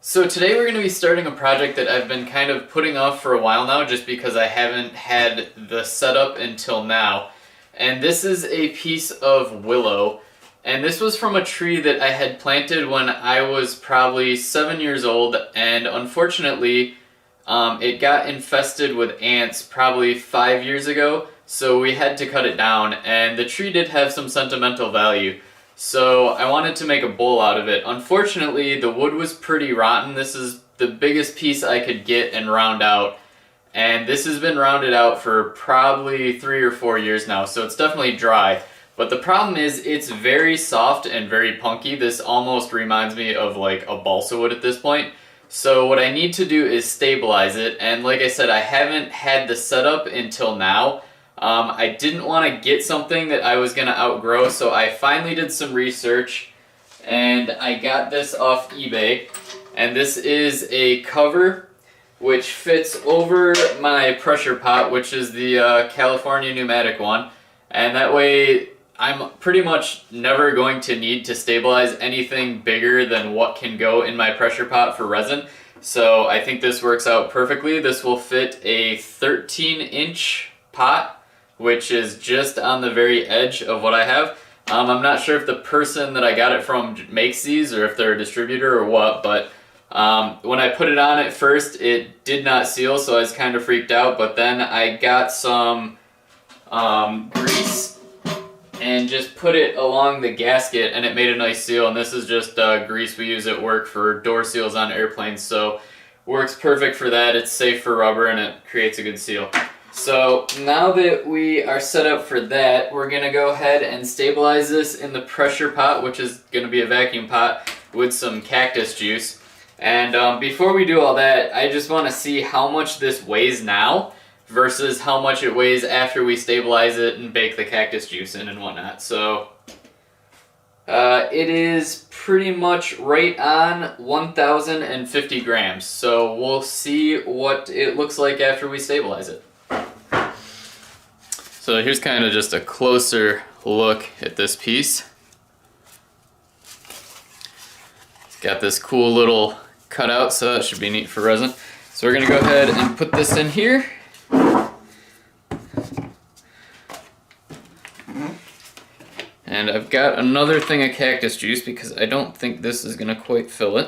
So today we're going to be starting a project that I've been kind of putting off for a while now just because I haven't had the setup until now. And this is a piece of willow. And this was from a tree that I had planted when I was probably 7 years old, and unfortunately it got infested with ants probably 5 years ago, so we had to cut it down, and the tree did have some sentimental value. So I wanted to make a bowl out of it. Unfortunately, the wood was pretty rotten. This is the biggest piece I could get and round out. And this has been rounded out for probably 3 or 4 years now, so it's definitely dry. But the problem is it's very soft and very punky. This almost reminds me of like a balsa wood at this point. So what I need to do is stabilize it, and like I said, I haven't had the setup until now. I didn't want to get something that I was going to outgrow, so I finally did some research and I got this off eBay. And this is a cover which fits over my pressure pot, which is the California pneumatic one. And that way I'm pretty much never going to need to stabilize anything bigger than what can go in my pressure pot for resin. So I think this works out perfectly. This will fit a 13-inch pot, which is just on the very edge of what I have. I'm not sure if the person that I got it from makes these or if they're a distributor or what, but when I put it on at first, it did not seal, so I was kind of freaked out. But then I got some grease and just put it along the gasket, and it made a nice seal. And this is just grease we use at work for door seals on airplanes, so works perfect for that. It's safe for rubber and it creates a good seal. So now that we are set up for that, we're going to go ahead and stabilize this in the pressure pot, which is going to be a vacuum pot, with some cactus juice. And before we do all that, I just want to see how much this weighs now versus how much it weighs after we stabilize it and bake the cactus juice in and whatnot. So it is pretty much right on 1,050 grams. So we'll see what it looks like after we stabilize it. So here's kind of just a closer look at this piece. It's got this cool little cutout, so that should be neat for resin. So we're going to go ahead and put this in here. And I've got another thing of cactus juice because I don't think this is going to quite fill it.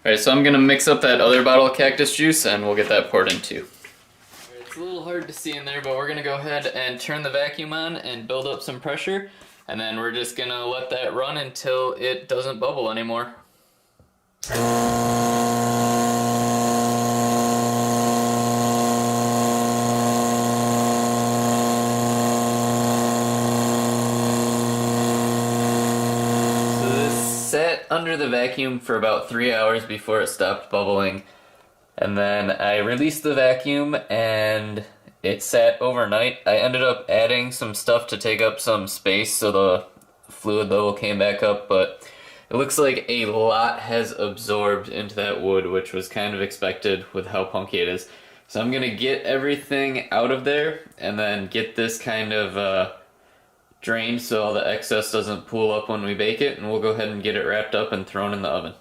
Alright, so I'm going to mix up that other bottle of cactus juice and we'll get that poured in too. It's a little hard to see in there, but we're going to go ahead and turn the vacuum on and build up some pressure, and then we're just going to let that run until it doesn't bubble anymore. Sat under the vacuum for about 3 hours before it stopped bubbling, and then I released the vacuum and it sat overnight. I ended up adding some stuff to take up some space so the fluid level came back up, but it looks like a lot has absorbed into that wood, which was kind of expected with how punky it is. So I'm gonna get everything out of there and then get this kind of drained so all the excess doesn't pool up when we bake it, and we'll go ahead and get it wrapped up and thrown in the oven.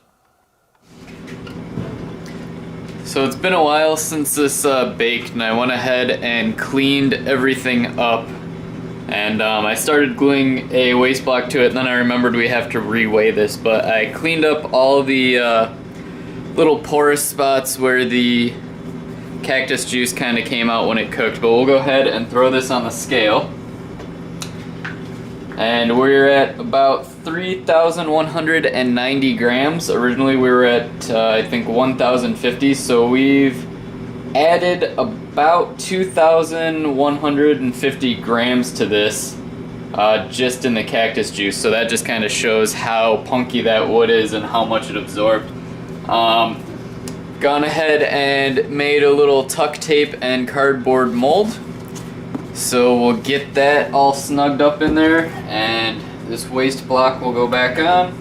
So it's been a while since this baked, and I went ahead and cleaned everything up, and I started gluing a waste block to it, and then I remembered we have to re-weigh this, but I cleaned up all the little porous spots where the cactus juice kind of came out when it cooked. But we'll go ahead and throw this on the scale. And we're at about 3,190 grams. Originally we were at, I think, 1,050, so we've added about 2,150 grams to this just in the cactus juice. So that just kind of shows how punky that wood is and how much it absorbed. Gone ahead and made a little tuck tape and cardboard mold. So we'll get that all snugged up in there, and this waste block will go back on.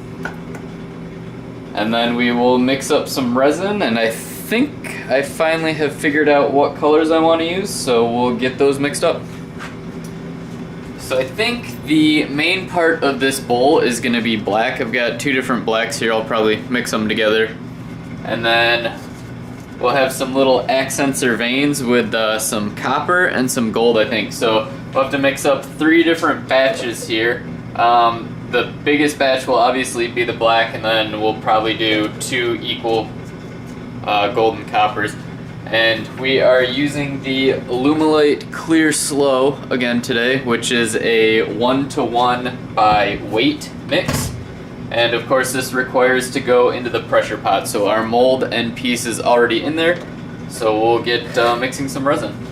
And then we will mix up some resin, and I think I finally have figured out what colors I want to use, so we'll get those mixed up. So I think the main part of this bowl is going to be black. I've got two different blacks here. I'll probably mix them together. And then we'll have some little accents or veins with some copper and some gold, I think. So we'll have to mix up 3 different batches here. The biggest batch will obviously be the black, and then we'll probably do 2 equal golden coppers. And we are using the Alumilite Clear Slow again today, which is a 1-to-1 by weight mix. And of course this requires to go into the pressure pot, so our mold and piece is already in there. So we'll get mixing some resin.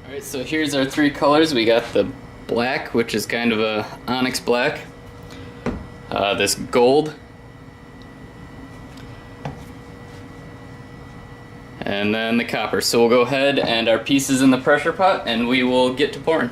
Alright, so here's our 3 colors. We got the black, which is kind of a onyx black, this gold, and then the copper. So we'll go ahead and our piece is in the pressure pot and we will get to pouring.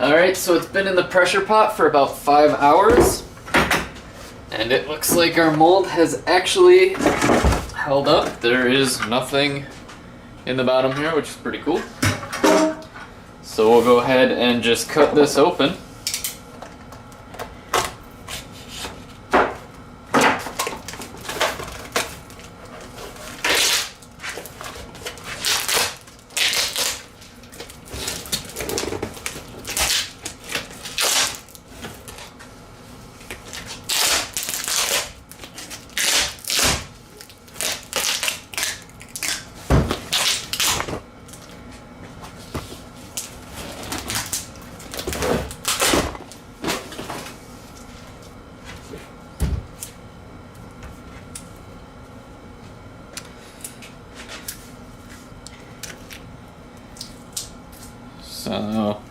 Alright, so it's been in the pressure pot for about 5 hours. And it looks like our mold has actually held up. There is nothing in the bottom here, which is pretty cool. So we'll go ahead and just cut this open. So,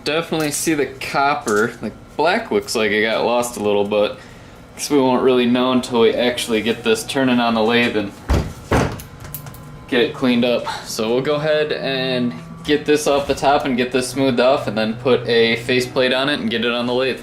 definitely see the copper. The black looks like it got lost a little, but I guess we won't really know until we actually get this turning on the lathe and get it cleaned up. So we'll go ahead and get this off the top and get this smoothed off, and then put a faceplate on it and get it on the lathe.